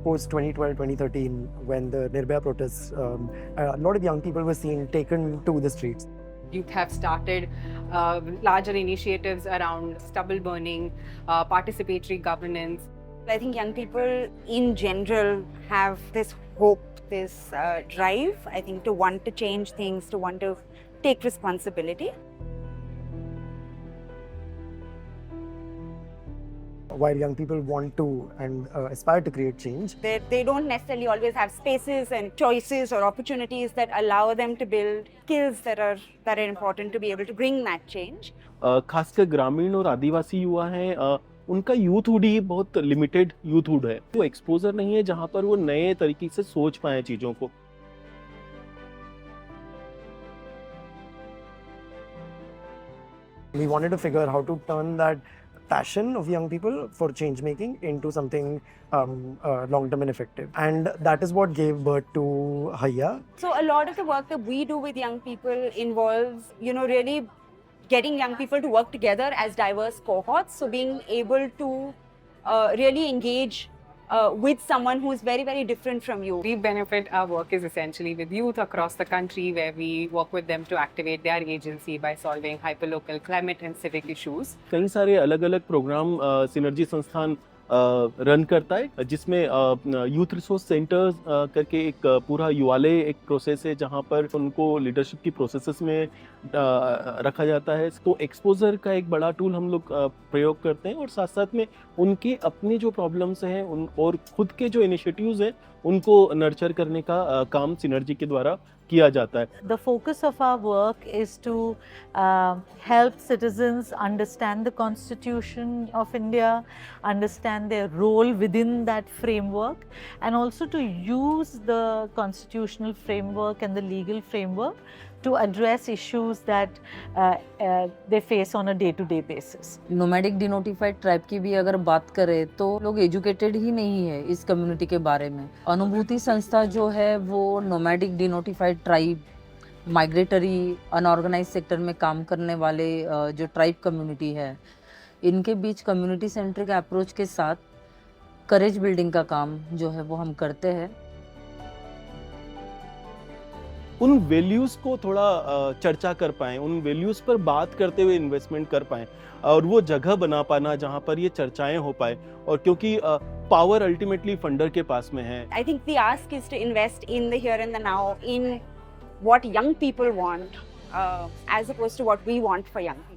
post 2012, 2013, when the Nirbhaya protests, a lot of young people were seen taken to the streets. Youth have started larger initiatives around stubble burning, participatory governance. I think young people in general have this hope, this drive, I think, to want to change things, to want to take responsibility. While young people want to and aspire to create change, They don't necessarily always have spaces and choices or opportunities that allow them to build skills that are important to be able to bring that change. खासकर ग्रामीण और आदिवासी युवा हैं, उनका यूथहुड ही बहुत limited यूथहुड है। वो exposure नहीं है जहाँ पर वो नए तरीके से सोच पाए चीज़ों को। we wanted to figure how to turn that passion of young people for change making into something long-term and effective. And that is what gave birth to Hayya. So a lot of the work that we do with young people involves, really getting young people to work together as diverse cohorts. So being able to really engage with someone who is very, very different from you. We benefit, our work is essentially with youth across the country, where we work with them to activate their agency by solving hyperlocal climate and civic issues. कई सारे अलग-अलग programme synergy संस्थान run करता है, जिसमें youth resource centres करके एक पूरा युवालय एक प्रोसेस है जहां पर उनको लीडरशिप की प्रोसेसेस में रखा जाता है। तो एक्सपोजर का एक बड़ा टूल हम लोग प्रयोग करते हैं और साथ साथ में उनके अपने जो प्रॉब्लम्स हैं उन और खुद के जो इनिशिएटिव्स हैं उनको नर्चर करने का काम सिनर्जी के द्वारा किया जाता है। The focus of our work is to help citizens understand the Constitution of India, understand their role within that framework, and also to use the constitutional framework and the legal framework to address issues that they face on a day-to-day basis. Nomadic denotified tribe की भी अगर बात करें तो लोग educated ही नहीं है इस कम्युनिटी के बारे में। अनुभूति संस्था जो है वो nomadic denotified tribe, migratory, unorganised sector में काम करने वाले जो ट्राइब कम्युनिटी है, इनके बीच कम्युनिटी सेंट्रिक अप्रोच के साथ करेज बिल्डिंग का काम जो है वो हम करते हैं। उन वैल्यूज़ को थोड़ा चर्चा कर पाएँ, उन वैल्यूज़ पर बात करते हुए इन्वेस्टमेंट कर पाएँ और वो जगह बना पाना जहाँ पर ये चर्चाएं हो पाए। और क्योंकि पावर अल्टीमेटली फंडर के पास में है। I think the ask is to invest in the here and the now, in what young people want, as opposed to what we want for young people.